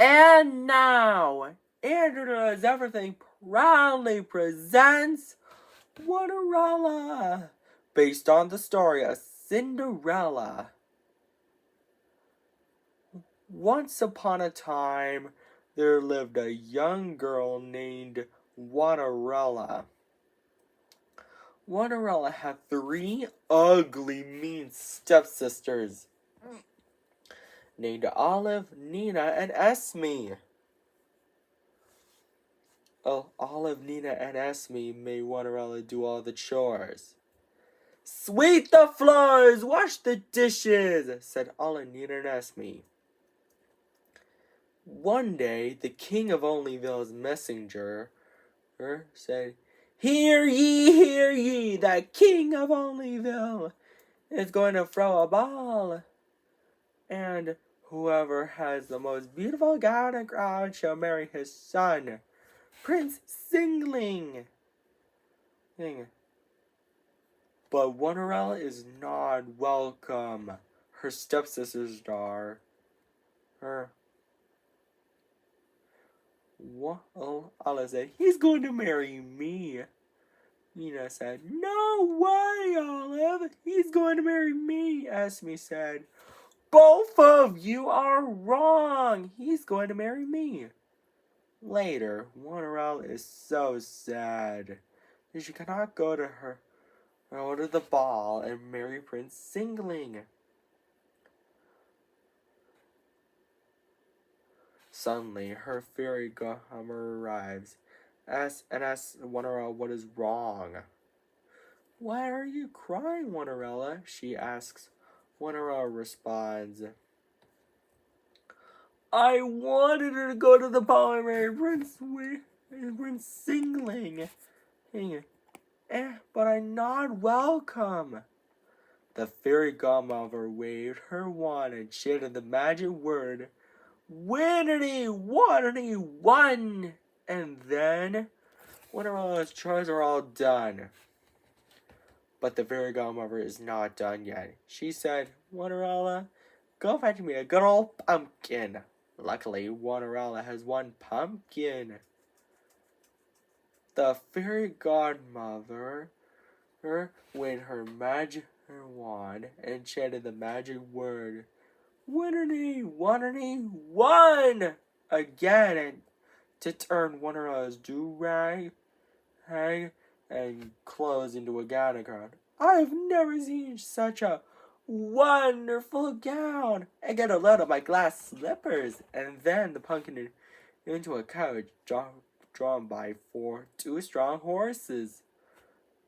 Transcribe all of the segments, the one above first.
And now, Andrew Does Everything proudly presents Cinderella, based on the story of Cinderella. Once upon a time, there lived a young girl named Cinderella. Cinderella had 3 ugly, mean stepsisters named Olive, Nina, and Esme. Olive, Nina, and Esme made Cinderella do all the chores. "Sweep the floors, wash the dishes," said Olive, Nina, and Esme. One day, the king of Onlyville's messenger said, hear ye, the king of Onlyville is going to throw a ball. And whoever has the most beautiful gown and crown shall marry his son, Prince Singling. But Cinderella is not welcome. Her stepsisters are. Olive said, he's going to marry me. Nina said, no way, Olive. He's going to marry me. Esme said, both of you are wrong. He's going to marry me. Later, Cinderella is so sad that she cannot go to the ball and marry Prince Singling. Suddenly, her fairy godmother arrives and asks Cinderella what is wrong. Why are you crying, Cinderella? She asks. Cinderella responds, I wanted her to go to the ball and marry Prince Singling, but I'm not welcome. The fairy godmother waved her wand and chanted the magic word, Winnity, Waterity, one! And then, Cinderella's chores are all done. But the fairy godmother is not done yet. She said, Cinderella, go fetch me a good old pumpkin. Luckily, Cinderella has one pumpkin. The fairy godmother waved her magic wand and chanted the magic word, Winnity, Waterity, one! Again, and to turn Cinderella's do-rag and clothes into a gown. I've never seen such a wonderful gown. I get a load of my glass slippers, and then the pumpkin into a carriage drawn by 2 strong horses.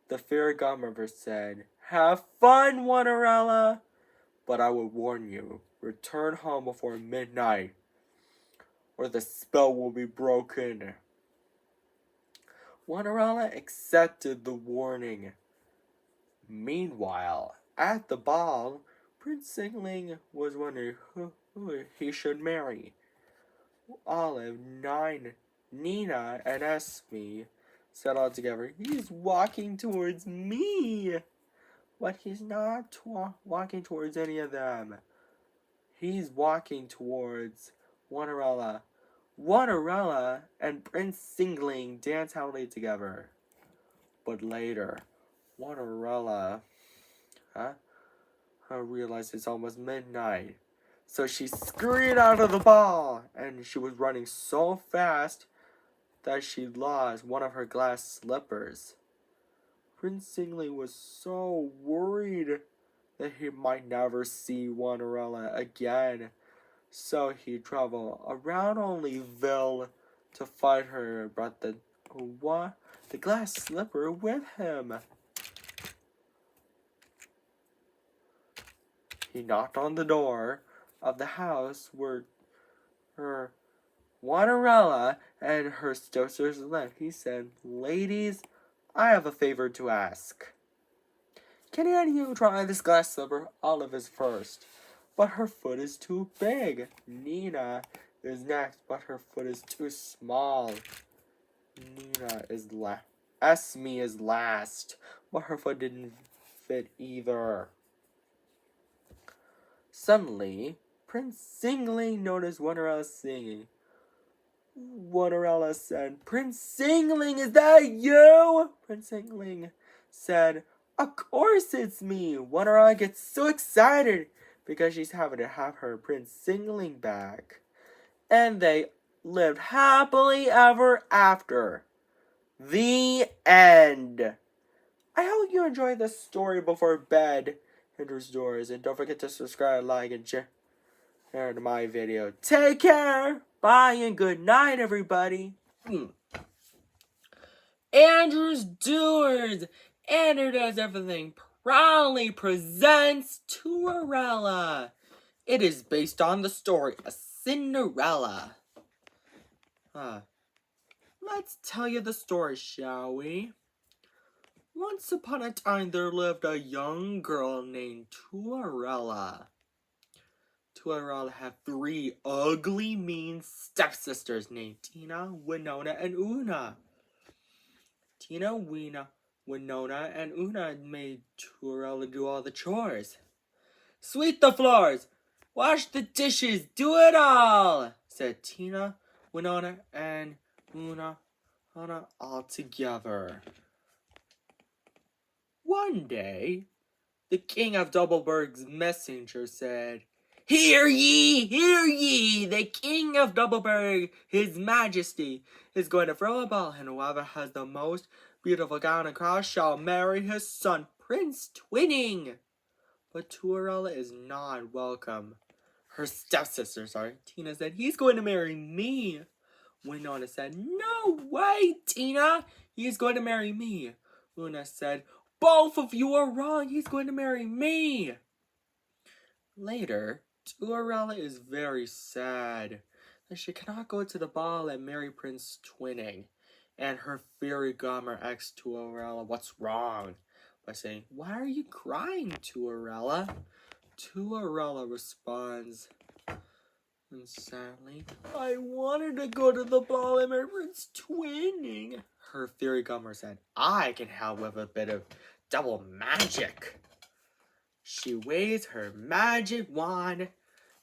The fairy godmother said, have fun, Cinderella, but I will warn you, return home before midnight, or the spell will be broken. Cinderella accepted the warning. Meanwhile, at the ball, Prince Singling was wondering who he should marry. Olive, Nina, and Esme said all together, he's walking towards me. But he's not walking towards any of them. He's walking towards Cinderella. Cinderella and Prince Singling dance happily together. But later, Cinderella realized it's almost midnight. So she scurried out of the ball, and she was running so fast that she lost one of her glass slippers. Prince Singling was so worried that he might never see Cinderella again. So he traveled around Onlyville to find her and brought the glass slipper with him. He knocked on the door of the house where her Cinderella and her stepsisters lived. He said, ladies, I have a favor to ask. Can any of you try this glass slipper? Olive is first, but her foot is too big. Nina is next, but her foot is too small. Esme is last, but her foot didn't fit either. Suddenly, Prince Singling noticed Cinderella singing. Winterella said. Prince Singling, is that you? Prince Singling said, of course it's me. Winterella gets so excited because she's having to have her Prince Singling back. And they lived happily ever after. The end. I hope you enjoyed this story before bed enters doors. And don't forget to subscribe, like, and share to my video. Take care. Bye and good night, everybody. Andrew's Doers. Andrew Does Everything proudly presents Cinderella. It is based on the story of Cinderella. Let's tell you the story, shall we? Once upon a time, there lived a young girl named Cinderella. Cinderella had 3 ugly, mean stepsisters named Tina, Winona, and Una. Tina, Winona, and Una made Cinderella do all the chores. Sweep the floors, wash the dishes, do it all, said Tina, Winona, and Una all together. One day, the king of Doubleburg's messenger said, Hear ye, the king of Doubleburg, his majesty, is going to throw a ball, and whoever has the most beautiful gown and cross shall marry his son, Prince Twinning. But Cinderella is not welcome. Her stepsister, Tina said, he's going to marry me. Winona said, no way, Tina, he's going to marry me. Una said, both of you are wrong, he's going to marry me. Later, Cinderella is very sad that she cannot go to the ball and marry Prince Twinning. And her fairy godmother asks Cinderella what's wrong by saying, why are you crying, Cinderella? Cinderella responds, and sadly, I wanted to go to the ball and marry Prince Twinning. Her fairy godmother said, I can help with a bit of double magic. She waves her magic wand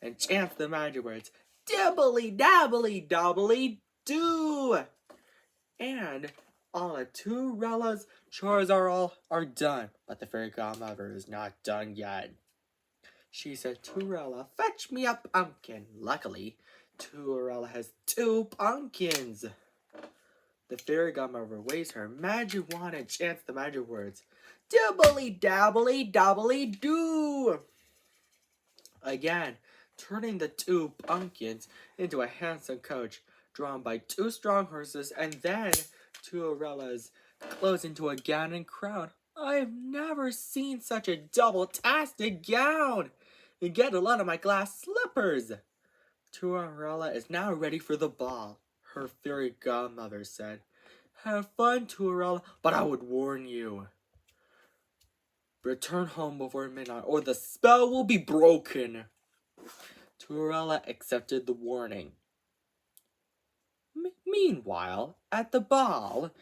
and chants the magic words, dibbly dabbly doubly do. And all of Cinderella's chores are done, but the fairy godmother is not done yet. She said, Cinderella, fetch me a pumpkin. Luckily, Cinderella has 2 pumpkins. The fairy godmother waves her magic wand and chants the magic words, dibbly dabbly doubly do. Again, turning the 2 pumpkins into a handsome coach drawn by 2 strong horses, and then Cinderella's clothes into a gown and crown. I have never seen such a double-tasted gown. And get a lot of my glass slippers. Cinderella is now ready for the ball. Her fairy godmother said, have fun, Cinderella, but I would warn you. Return home before midnight, or the spell will be broken. Cinderella accepted the warning. Meanwhile, at the ball,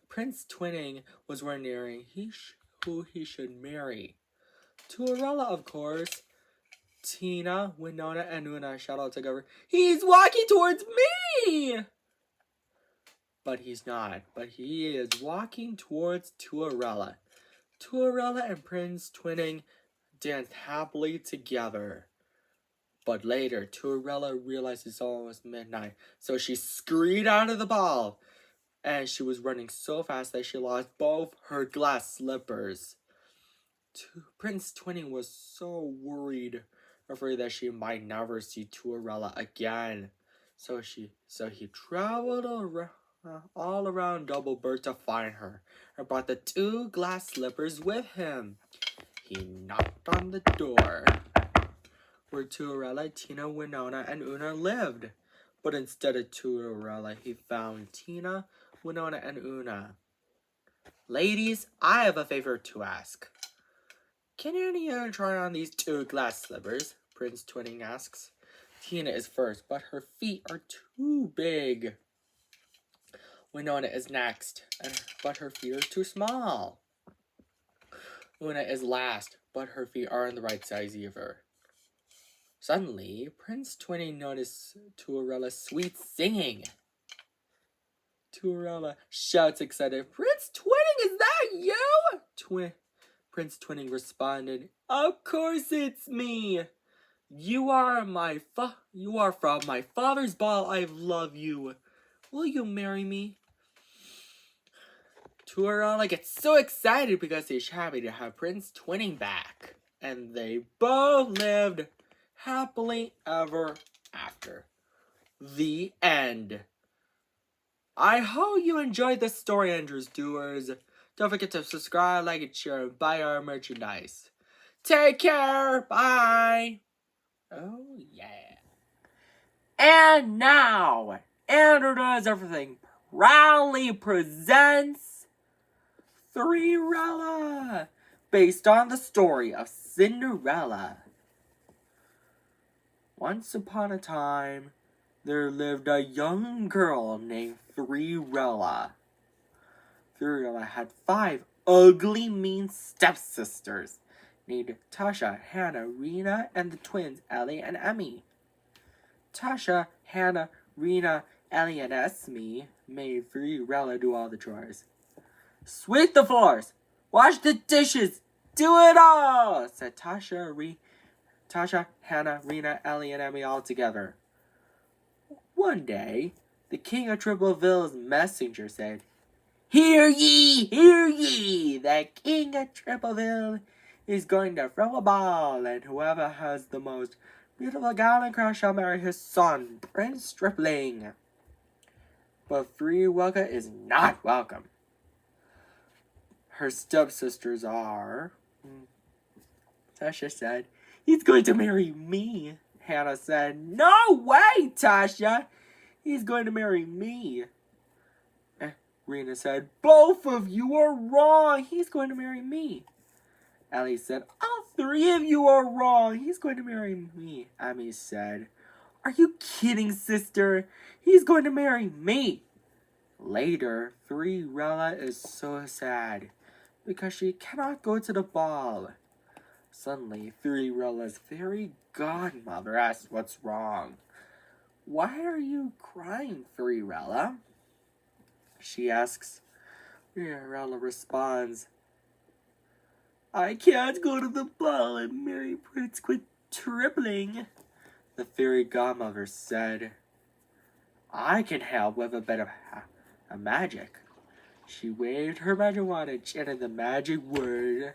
Prince Twinning was wondering who he should marry. Cinderella, of course. Tina, Winona, and Una shout out together, he's walking towards me! But he's not. But he is walking towards Cinderella. Cinderella and Prince Twinning danced happily together. But later, Cinderella realized it's almost midnight, so she scurried out of the ball. And she was running so fast that she lost both her glass slippers. Prince Twinning was so worried, afraid that she might never see Cinderella again. So he traveled all around Doubleburg to find her, and brought the 2 glass slippers with him. He knocked on the door where Cinderella, Tina, Winona, and Una lived. But instead of Cinderella, he found Tina, Winona, and Una. Ladies, I have a favor to ask. Can any of you try on these 2 glass slippers? Prince Twinning asks. Tina is first, but her feet are too big. Winona is next, but her feet are too small. Una is last, but her feet are on the right size of her. Suddenly, Prince Twinning noticed Tuarella's sweet singing. Tuarella shouts excited, "Prince Twinning, is that you?" Prince Twinning responded, "Of course it's me. You are from my father's ball. I love you. Will you marry me?" Tuarella gets so excited because he's happy to have Prince Twinning back. And they both lived happily ever after. The end. I hope you enjoyed this story, Andrews Doers. Don't forget to subscribe, like, and share, and buy our merchandise. Take care. Bye. Oh, yeah. And now, Andrew Does Everything proudly presents Cinderella, based on the story of Cinderella. Once upon a time, there lived a young girl named Cinderella. Cinderella had 5 ugly, mean stepsisters named Tasha, Hannah, Rena, and the twins Ellie and Emmy. Tasha, Hannah, Rena, Ellie, and Esme made Cinderella do all the chores. "Sweep the floors, wash the dishes, do it all," said Tasha, Hannah, Rena, Ellie, and Emmy all together. One day, the king of Tripleville's messenger said, "Hear ye, hear ye! The king of Tripleville is going to throw a ball, and whoever has the most beautiful gown and crown shall marry his son, Prince Stripling." But Cinderella is not welcome. Her stepsisters are... Tasha said, "He's going to marry me." Hannah said, "No way, Tasha! He's going to marry me." Rena said, "Both of you are wrong. He's going to marry me." Ellie said, "All 3 of you are wrong. He's going to marry me." Emmy said, "Are you kidding, sister? He's going to marry me." Later, Cinderella is so sad because she cannot go to the ball. Suddenly, Cinderella's fairy godmother asks what's wrong. "Why are you crying, Cinderella?" she asks. Cinderella responds, "I can't go to the ball and marry Prince Quintuple." The fairy godmother said, "I can help with a bit of magic." She waved her magic wand and chanted the magic word,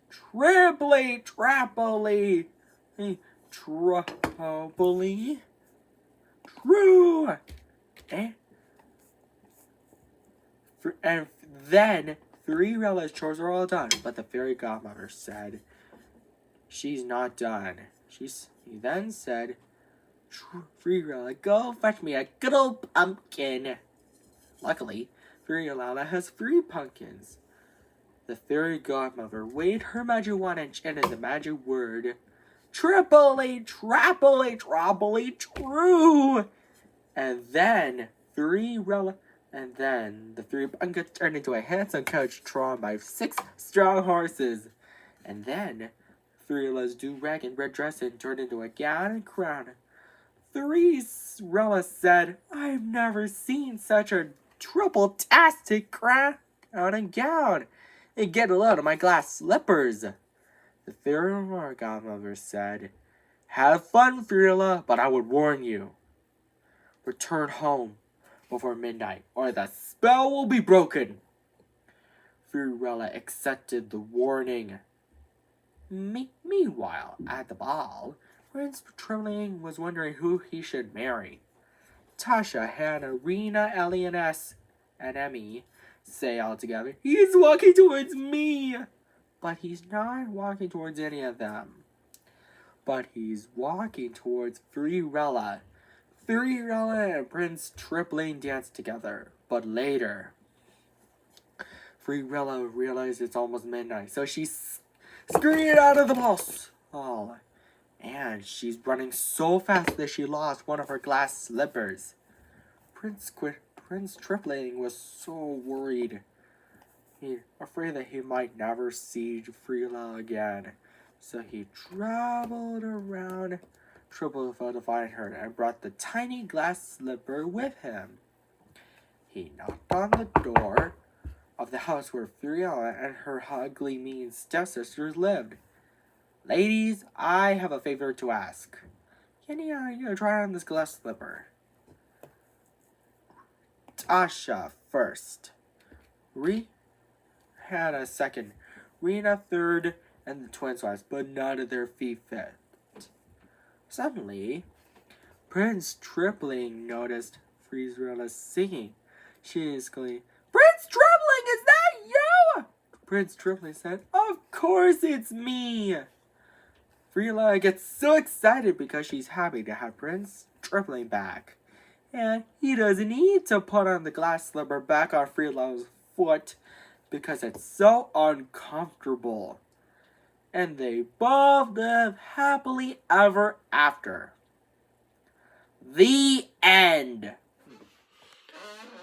"Triply, trappily, troubly, true." And then Cinderella's chores are all done, but the fairy godmother said she's not done. He then said, "Cinderella, go fetch me a good old pumpkin." Luckily, Cinderella has 3 pumpkins. The fairy godmother waved her magic wand and chanted the magic word, "Triply, trappily, troubly, true." And then the 3 pumpkins turned into a handsome coach drawn by 6 strong horses. And then Cinderella's do-rag and red dress turned into a gown and crown. Cinderella said, "I've never seen such a triple-tastic crown and gown. And get a load of my glass slippers." The fairy godmother said, "Have fun, Cinderella, but I would warn you. Return home before midnight, or the spell will be broken." Cinderella accepted the warning. Meanwhile, at the ball, Prince Tripling was wondering who he should marry. Tasha, Hannah, Rena, Ellie, and Emmy say all together, "He's walking towards me." But he's not walking towards any of them. But he's walking towards Cinderella. Cinderella and Prince Tripling dance together. But later, Cinderella realized it's almost midnight, so she scurried out of the ball. And she's running so fast that she lost one of her glass slippers. Prince Tripling was so worried. He afraid that he might never see Cinderella again. So he traveled around Triplefell to find her and brought the tiny glass slipper with him. He knocked on the door of the house where Fiorella and her ugly, mean stepsisters lived. Ladies, I have a favor to ask. Can you try on this glass slipper? Tasha first. Hannah second. Rena third, and the twins last, but none of their feet fit. Suddenly, Prince Tripling noticed Fiorella singing. She exclaimed, "Prince Tripling, is that you?" Prince Tripling said, "Of course it's me." Fiorella gets so excited because she's happy to have Prince Tripling back. And he doesn't need to put on the glass slipper back on Fiorella's foot because it's so uncomfortable. And they both live happily ever after. The end.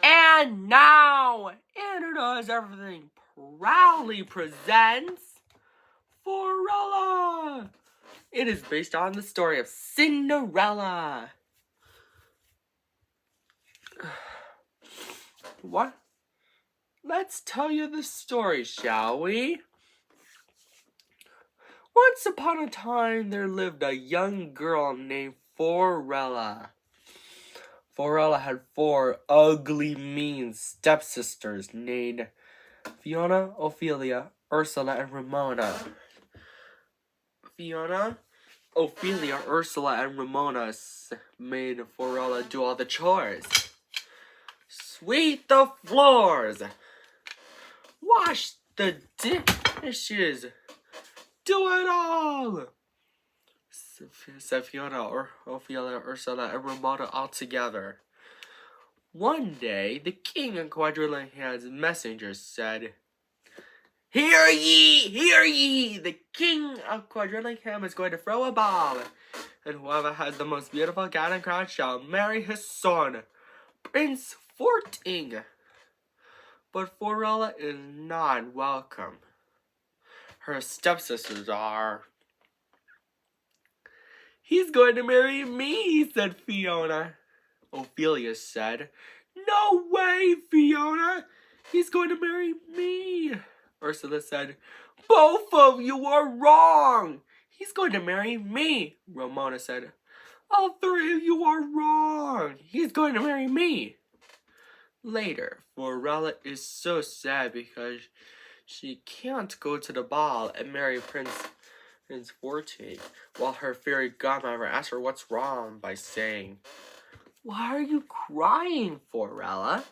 And now, Anna Does Everything proudly presents Fiorella. It is based on the story of Cinderella. What? Let's tell you the story, shall we? Once upon a time, there lived a young girl named Fiorella. Fiorella had 4 ugly, mean stepsisters named Fiona, Ophelia, Ursula, and Ramona. Fiona, Ophelia, Ursula, and Ramona made Fiorella do all the chores. Sweep the floors. Wash the dishes. Do it all, said Fiona, Ophelia, Ursula, and Ramona all together. One day, the king of Quadrillion's messengers said, "Hear ye, hear ye! The king of Quadrillion is going to throw a ball, and whoever has the most beautiful gown and crown shall marry his son, Prince Forting." But Fiorella is not welcome. Her stepsisters are. "He's going to marry me," said Fiona. Ophelia said, "No way, Fiona! He's going to marry me." Ursula said, "Both of you are wrong! He's going to marry me." Ramona said, "All 3 of you are wrong! He's going to marry me." Later, Fiorella is so sad because she can't go to the ball and marry Prince Forte, while her fairy godmother asks her what's wrong by saying, "Why are you crying, Fiorella?"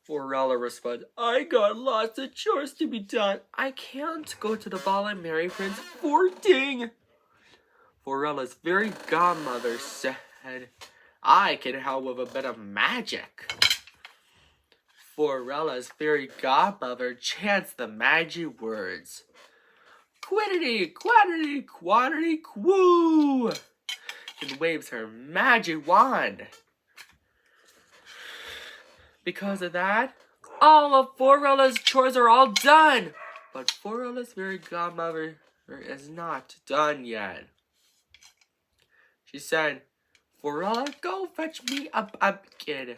Fiorella responds, "I got lots of chores to be done. I can't go to the ball and marry Prince Forting." Fiorella's fairy godmother said, "I can help with a bit of magic." Fiorella's fairy godmother chants the magic words, "Quiddity, quaddity, quaddity, quoo," and waves her magic wand. Because of that, all of Fiorella's chores are all done. But Fiorella's fairy godmother is not done yet. She said, "Fiorella, go fetch me a pumpkin."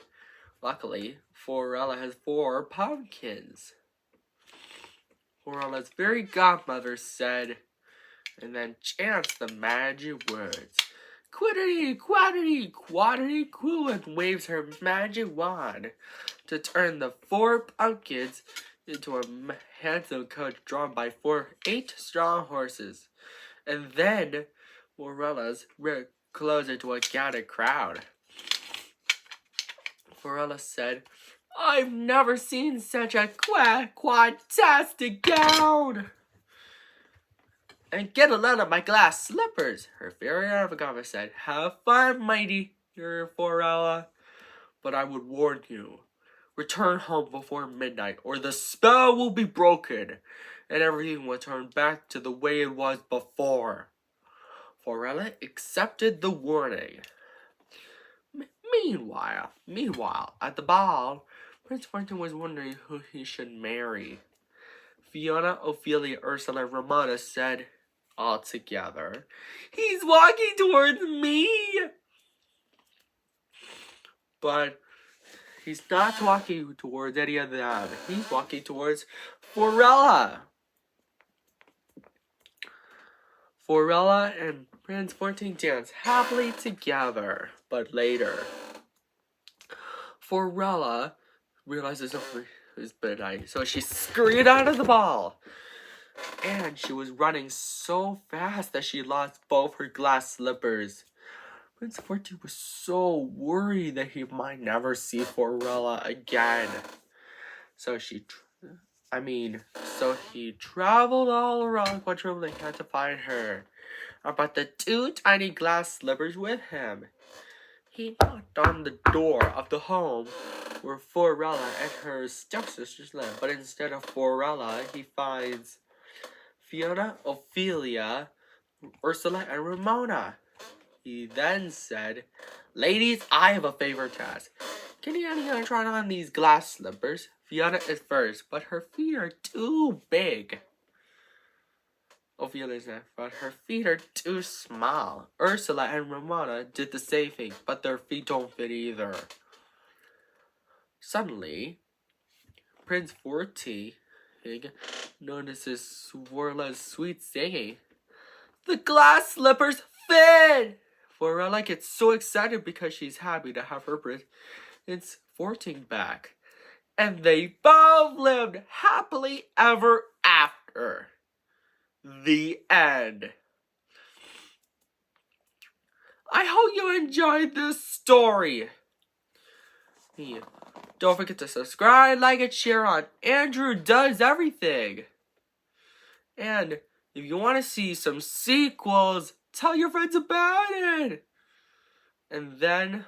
Luckily, Fiorella has 4 pumpkins. Fiorella's fairy godmother said, and then chants the magic words, "Quiddity, quaddity, quaddity, quoo," and waves her magic wand to turn the 4 pumpkins into a handsome coach drawn by 8 strong horses. And then Fiorella's closer to a gathered crowd. Fiorella said, "I've never seen such a quadtastic gown. And get a load of my glass slippers," her fairy godmother said. "Have fun, mighty Fiorella. But I would warn you, return home before midnight, or the spell will be broken, and everything will turn back to the way it was before." Fiorella accepted the warning. Meanwhile, at the ball, Prince Fortin was wondering who he should marry. Fiona, Ophelia, Ursula, and Ramona said all together, "He's walking towards me!" But he's not walking towards any of them. He's walking towards Forella. Forella and Prince 14 dance happily together. But later, Forella realizes something is midnight, so she scurried out of the ball. And she was running so fast that she lost both her glass slippers. Prince 14 was so worried that he might never see Forella again. So he traveled all around Quintuple and had to find her. I brought the 2 tiny glass slippers with him. He knocked on the door of the home where Forella and her stepsisters live, but instead of Forella, he finds Fiona, Ophelia, Ursula, and Ramona. He then said, "Ladies, I have a favor to ask. Can anyone try on these glass slippers? Fiona is first, but her feet are too big." Ophelia said, "But her feet are too small." Ursula and Ramona did the same thing, but their feet don't fit either. Suddenly, Prince 14 notices Swarla's sweet singing. "The glass slippers fit!" Forella gets so excited because she's happy to have her Prince 14 back. And they both lived happily ever after. The end. I hope you enjoyed this story. Don't forget to subscribe, like, and share on Andrew Does Everything. And if you want to see some sequels, tell your friends about it. And then,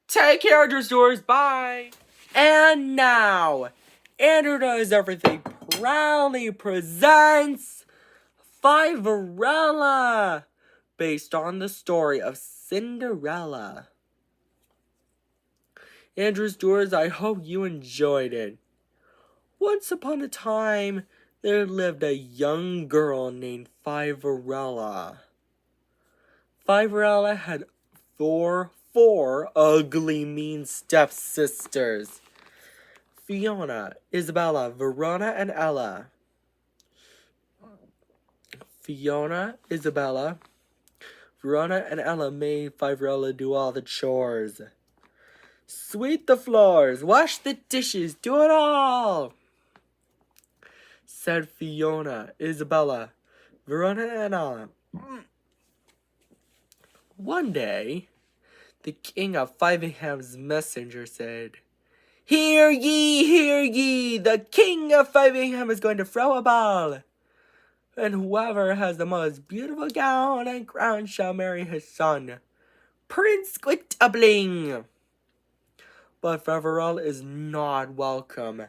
take care, Andrew Stores. Bye. And now, Andrew Does Everything proudly presents Fiverella, based on the story of Cinderella. Andrew's Doors, I hope you enjoyed it. Once upon a time, there lived a young girl named Fiverella. Fiverella had four ugly, mean stepsisters: Fiona, Isabella, Verona, and Ella. Fiona, Isabella, Verona, and Ella made Fiverella do all the chores. Sweep the floors, wash the dishes, do it all, said Fiona, Isabella, Verona, and Ella. One day, the king of Fivingham's messenger said, hear ye, the king of Fivingham is going to throw a ball, and whoever has the most beautiful gown and crown shall marry his son, Prince Quintuple. But Faverella is not welcome.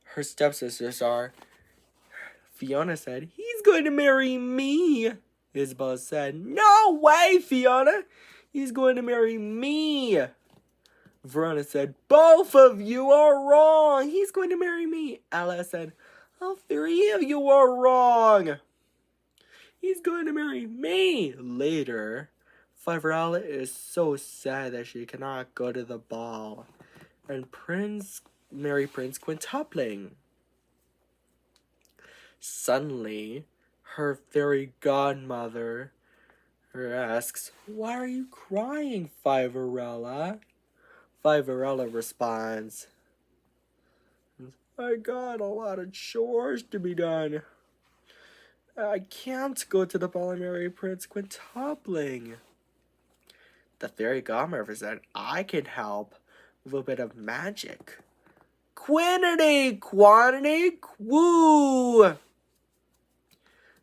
Her stepsisters are. Fiona said, he's going to marry me. Isabella said, no way, Fiona. He's going to marry me. Verona said, both of you are wrong. He's going to marry me. Ella said, all 3 of you are wrong. He's going to marry me. Later, Fiverella is so sad that she cannot go to the ball and marry Prince Quintuple. Suddenly, her fairy godmother asks, why are you crying, Fiverella? Fiverella responds, I got a lot of chores to be done. I can't go to the ball and marry Prince Quintuple. The fairy godmother said, I can help with a bit of magic. Quantity, woo!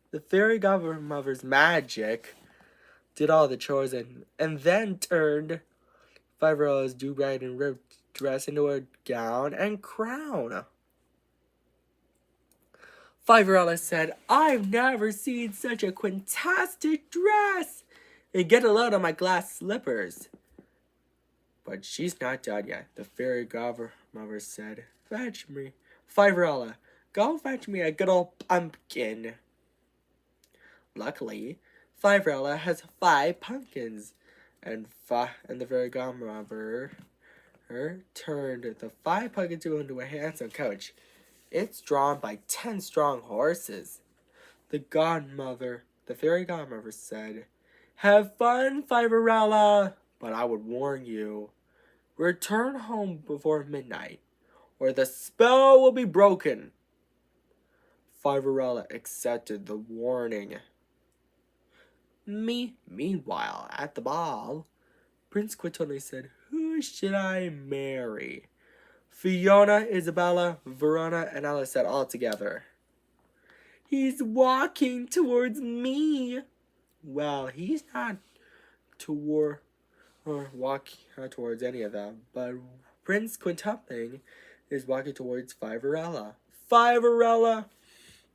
The fairy godmother's magic did all the chores and then turned Fiverella's do-rag and ribbed dress into a gown and crown. Fiverella said, I've never seen such a quintastic dress. And get a load of my glass slippers. But she's not done yet. The fairy godmother said, fetch me, Fiverella, Go fetch me a good old pumpkin. Luckily, Cinderella has 5 pumpkins, and the fairy godmother turned the 5 pumpkins into a handsome coach. It's drawn by 10 strong horses. The fairy godmother said, "Have fun, Cinderella, but I would warn you, return home before midnight, or the spell will be broken." Cinderella accepted the warning. Meanwhile, at the ball, Prince Quintuple said, "Who should I marry?" Fiona, Isabella, Verona, and Alice said all together, "He's walking towards me." Well, he's not walking towards any of them, but Prince Quintuple is walking towards Cinderella. Cinderella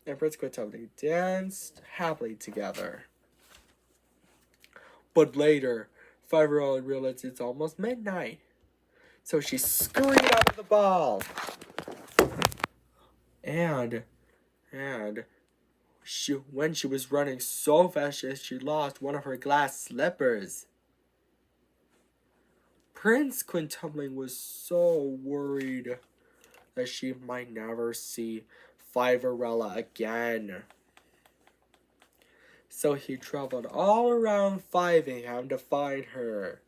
and Prince Quintuple danced happily together. But later, Cinderella realized it's almost midnight, so she scurried out of the ball. And when she was running so fast, she lost one of her glass slippers. Prince Quintuple was so worried that she might never see Cinderella again. So he traveled all around Fivingham to find her,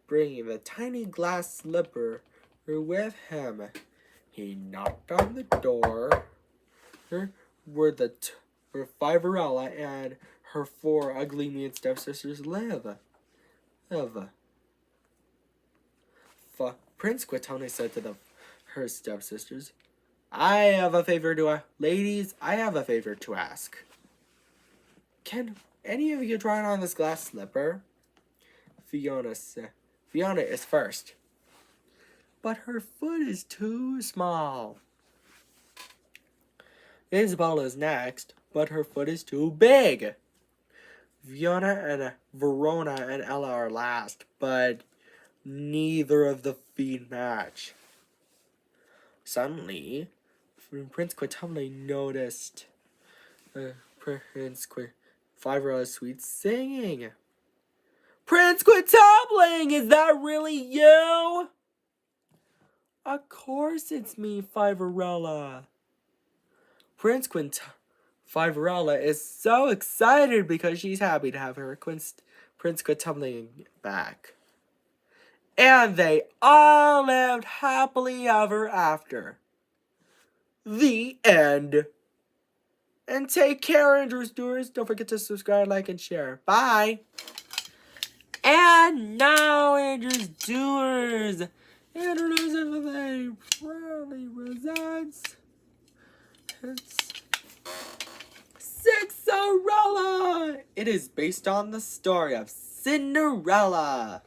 bringing the tiny glass slipper with him. He knocked on the door where Cinderella and her 4 ugly mean stepsisters live. Prince Quintuple said to her stepsisters, Ladies, I have a favor to ask. Can any of you try on this glass slipper?" Fiona is first, but her foot is too small. Isabella is next, but her foot is too big. Fiona and Verona and Ella are last, but neither of the feet match. Suddenly, Prince Quintuple noticed Cinderella's sweet singing. "Prince Quintuple, is that really you?" "Of course it's me, Cinderella." Cinderella is so excited because she's happy to have her Prince Quintuple back. And they all lived happily ever after. The end. And take care, Andrews Doers. Don't forget to subscribe, like, and share. Bye. And now, Andrews Doers. Andrews proudly presents Cinderella. It is based on the story of Cinderella.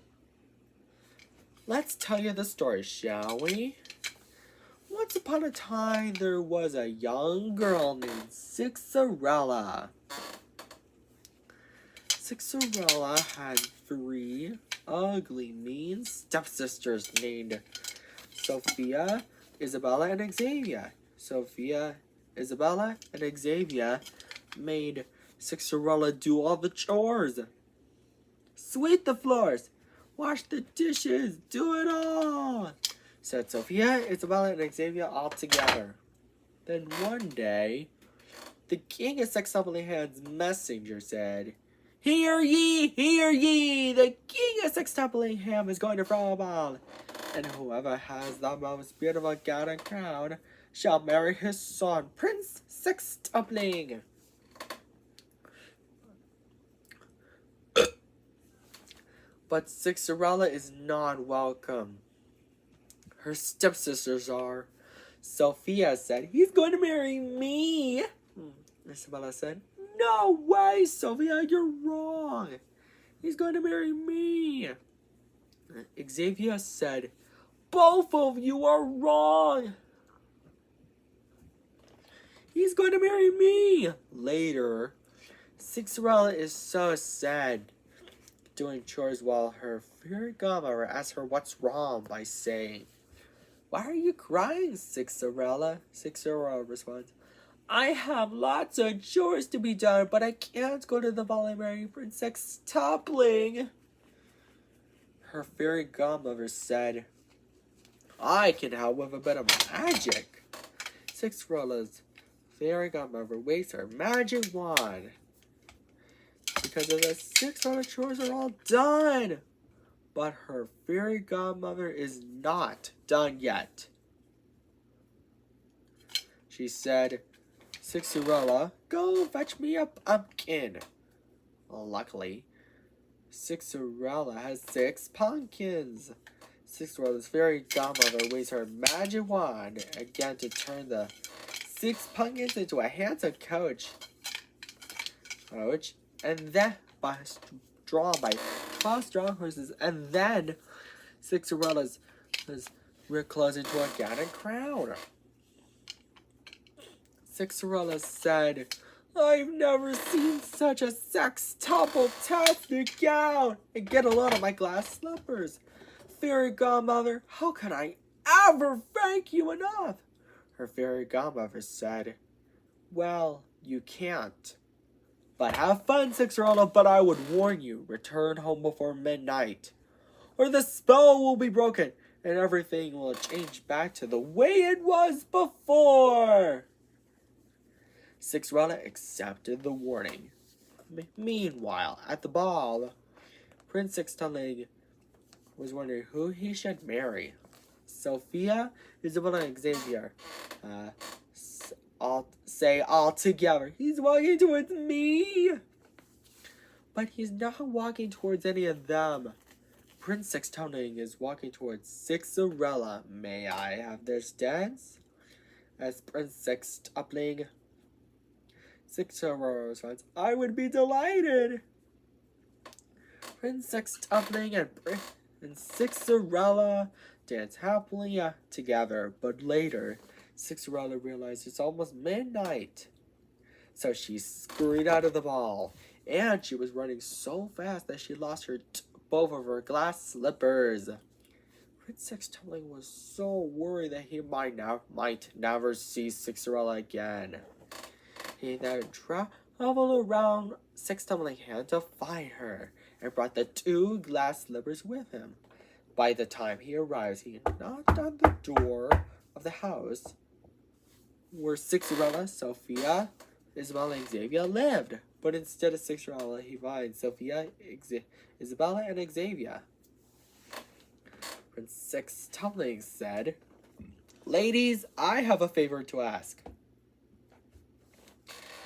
Let's tell you the story, shall we? Once upon a time, there was a young girl named Cinderella. Cinderella had 3 ugly, mean stepsisters named Sophia, Isabella, and Xavier. Sophia, Isabella, and Xavier made Cinderella do all the chores. "Sweep the floors, wash the dishes, do it all," said Sophia, Isabella, and Xavier all together. Then one day, the king of Sextuplehand's messenger said, "Hear ye, hear ye! The king of Sextupleham is going to throw a ball, and whoever has the most beautiful gown and crown shall marry his son, Prince Sextupling." But Cinderella is not welcome. Her stepsisters are. Sophia said, "He's going to marry me." Isabella said, "No way, Sophia, you're wrong. He's going to marry me." Xavier said, "Both of you are wrong. He's going to marry me." Later, Cinderella is so sad, doing chores while her fairy godmother asks her what's wrong by saying, "Why are you crying, Cinderella?" Cinderella responds, I have lots of chores to be done, but I can't go to the ball and marry Princess Toppling. Her fairy godmother said, I can help with a bit of magic. Cinderella's fairy godmother waves her magic wand. Because of the 6 other chores are all done. But her fairy godmother is not done yet. She said, Cinderella, go fetch me a pumpkin. Luckily, Cinderella has 6 pumpkins. Cinderella's fairy godmother waves her magic wand again to turn the 6 pumpkins into a handsome coach. And then drawn by 12 strong horses, and then Cinderella's clothes into a gown and crown. Cinderella said, I've never seen such a sextuple-tastic gown, and get a load of my glass slippers. Fairy godmother, how can I ever thank you enough? Her fairy godmother said, well, you can't. But have fun, Cinderella, but I would warn you, return home before midnight, or the spell will be broken, and everything will change back to the way it was before. Cinderella accepted the warning. Meanwhile, at the ball, Princess Toppling was wondering who he should marry. Sophia, Isabella, and Xavier all together, he's walking towards me. But he's not walking towards any of them. Princess Toppling is walking towards Cinderella. May I have this dance? As Princess Toppling, Cinderella responds, I would be delighted. Princess Toppling and Cinderella dance happily together, but later, Cinderella realized it's almost midnight. So she scurried out of the ball, and she was running so fast that she lost both of her glass slippers. Princess Toppling was so worried that he might never see Cinderella again. He then traveled around Toppling hand to find her, and brought the 2 glass slippers with him. By the time he arrives, he knocked on the door of the house where Cinderella, Sophia, Isabella, and Xavier lived. But instead of Cinderella, he finds Sophia, Isabella, and Xavier. Princess Toppling said, Ladies, I have a favor to ask.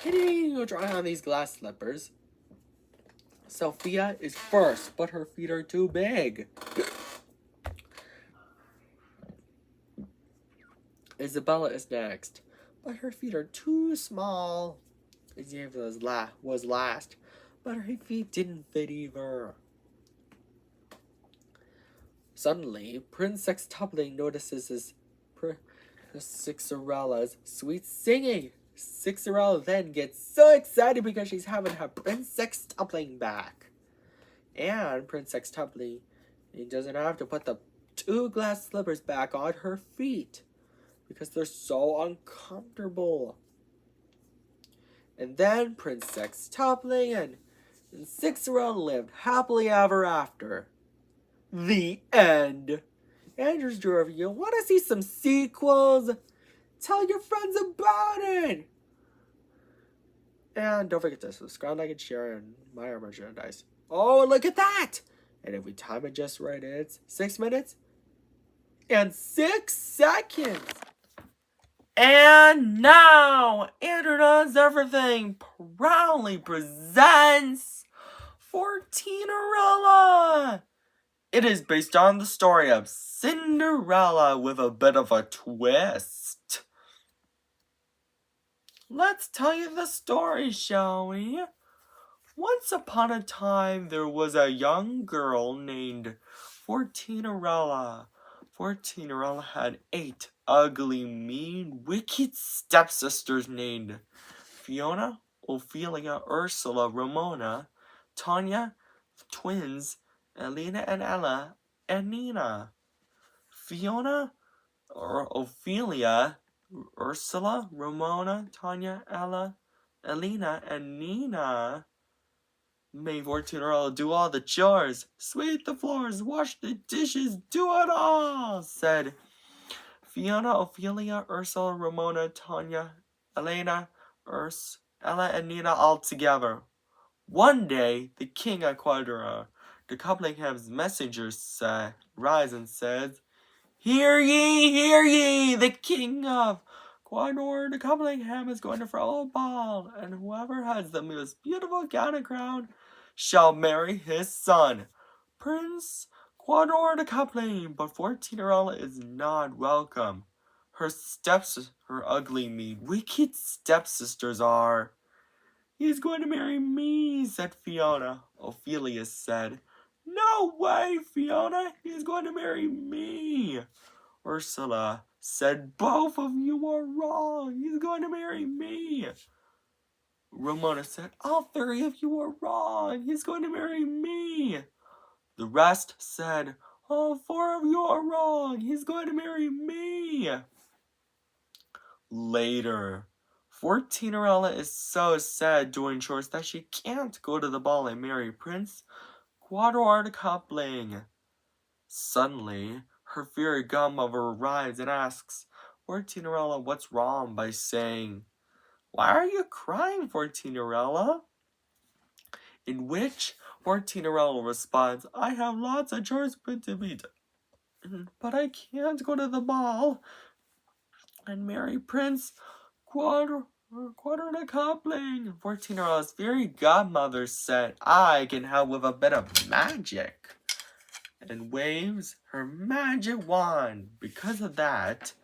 Can you go try on these glass slippers? Sophia is first, but her feet are too big. Isabella is next, but her feet are too small. Xavier was last, but her feet didn't fit either. Suddenly, Princess Toppling notices Cinderella's sweet singing. Cinderella then gets so excited because she's having her Princess Toppling back. And Princess Toppling doesn't have to put the 2 glass slippers back on her feet because they're so uncomfortable. And then Princess Toppling and Cinderella lived happily ever after. The end. Andrew's Drew, you want to see some sequels? Tell your friends about it. And don't forget to subscribe, like, and share, and buy our merchandise. Oh, look at that! And if we time it just right, it's 6 minutes and 6 seconds. And now, Andrew Does Everything proudly presents Cinderella. It is based on the story of Cinderella with a bit of a twist. Let's tell you the story, shall we? Once upon a time, there was a young girl named Cinderella. Cinderella had 8 ugly, mean, wicked stepsisters named Fiona, Ophelia, Ursula, Ramona, Tanya, twins, Elena and Ella, and Nina. Fiona, or Ophelia, Ursula, Ramona, Tanya, Ella, Elena, and Nina made 14-year-old do all the chores. Sweep the floors, wash the dishes, do it all, said Fiona, Ophelia, Ursula, Ramona, Tanya, Elena, Ella, and Nina all together. One day, the king of Quadra, the Cuplingham's messengers rise and says, Hear ye, the king of Quador, the Cupplingham is going to throw a ball, and whoever has the most beautiful gown and crown shall marry his son, Prince Quador the Coupling. But 14-year-old is not welcome. Her ugly, mean, wicked stepsisters are. He's going to marry me, said Fiona. Ophelia said, No way, Fiona, he's going to marry me. Ursula said, Both of you are wrong. He's going to marry me. Ramona said, All three of you are wrong. He's going to marry me. The rest said, All four of you are wrong. He's going to marry me. Later, 14-year-old is so sad doing chores that she can't go to the ball and marry Prince Quador Coupling. Suddenly, her fairy godmother arrives and asks 14-year-old what's wrong by saying, Why are you crying, 14-year-old? In which 14-year-old responds, I have lots of chores to be done, but I can't go to the ball and marry Prince Quadra Coupling. 14-year-old's fairy godmother said, I can help with a bit of magic, and waves her magic wand. Because of that,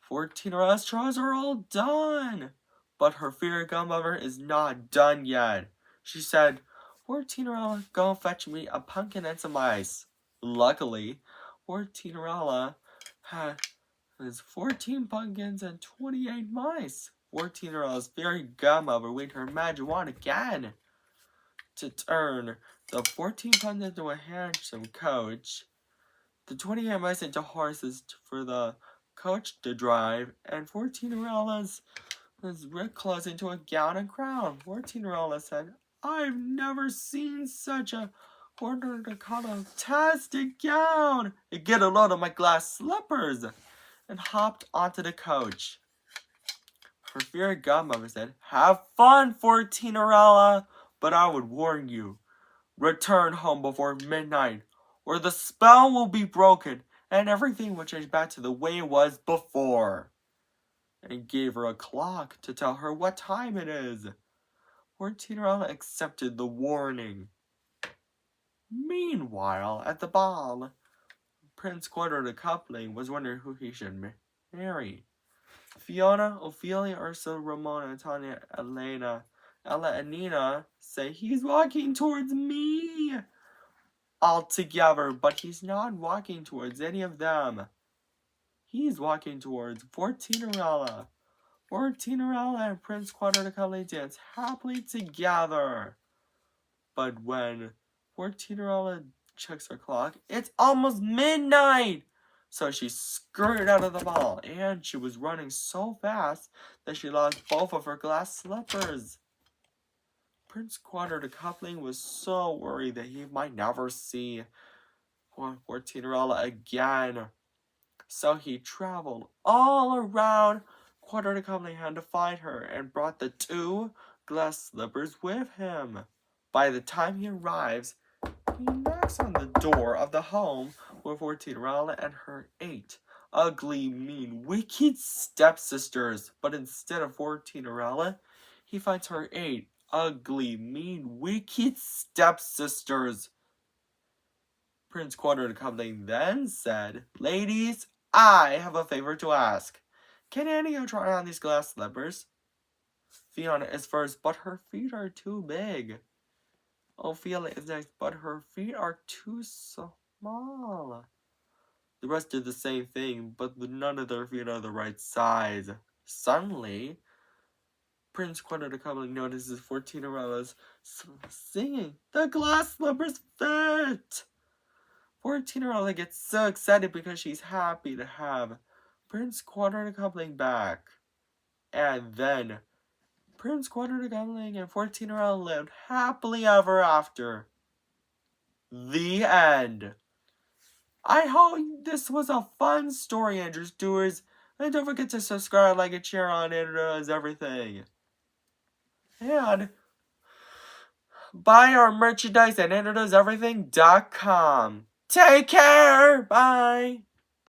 14-year-old's chores are all done. But her fairy godmother is not done yet. She said, 14-year-old, go fetch me a pumpkin and some ice. Luckily, 14-year-old has 14 pumpkins and 28 mice. 14-year-old's fairy godmother waved her magic wand again to turn the 14 pumpkins into a handsome coach, the 28 mice into horses for the coach to drive, and 14-year-old's ripped clothes into a gown and crown. 14-year-old said, I've never seen such a fantastic gown. Get a load of my glass slippers, and hopped onto the coach. Her fairy godmother said, Have fun, 14-year-old, but I would warn you, return home before midnight, or the spell will be broken, and everything will change back to the way it was before. And gave her a clock to tell her what time it is. 14-year-old accepted the warning. Meanwhile, at the ball, Prince Quadro the Coupling was wondering who he should marry. Fiona, Ophelia, Ursula, Ramona, Tanya, Elena, Ella, and Nina say he's walking towards me all together, but he's not walking towards any of them. He's walking towards 14-year-old. 14-year-old and Prince Quadro the Coupling dance happily together. But when 14-year-old checks her clock, it's almost midnight! So she scurried out of the ball, and she was running so fast that she lost both of her glass slippers. Prince Quadro the Coupling was so worried that he might never see 14-year-old again. So he traveled all around Quadro the Coupling had to find her and brought the 2 glass slippers with him. By the time he arrives, he knocks on the door of the home with 14-year-old and her 8 ugly, mean, wicked stepsisters. But instead of 14-year-old, he finds her 8 ugly, mean, wicked stepsisters. Prince Quadro the Coupling then said, Ladies, I have a favor to ask. Can any of you try on these glass slippers? Fiona is first, but her feet are too big. Ophelia is next, but her feet are too small. The rest did the same thing, but none of their feet are the right size. Suddenly, Prince Quadro the Coupling notices 14-year-old singing, The glass slippers fit! 14-year-old gets so excited because she's happy to have Prince Quintuple back. And then Prince Quintuple and 14-year-old lived happily ever after. The end. I hope this was a fun story, Andrew Stewards. And don't forget to subscribe, like, and share on Andrew Does Everything. And buy our merchandise at andrewdoeseverything.com. Take care. Bye.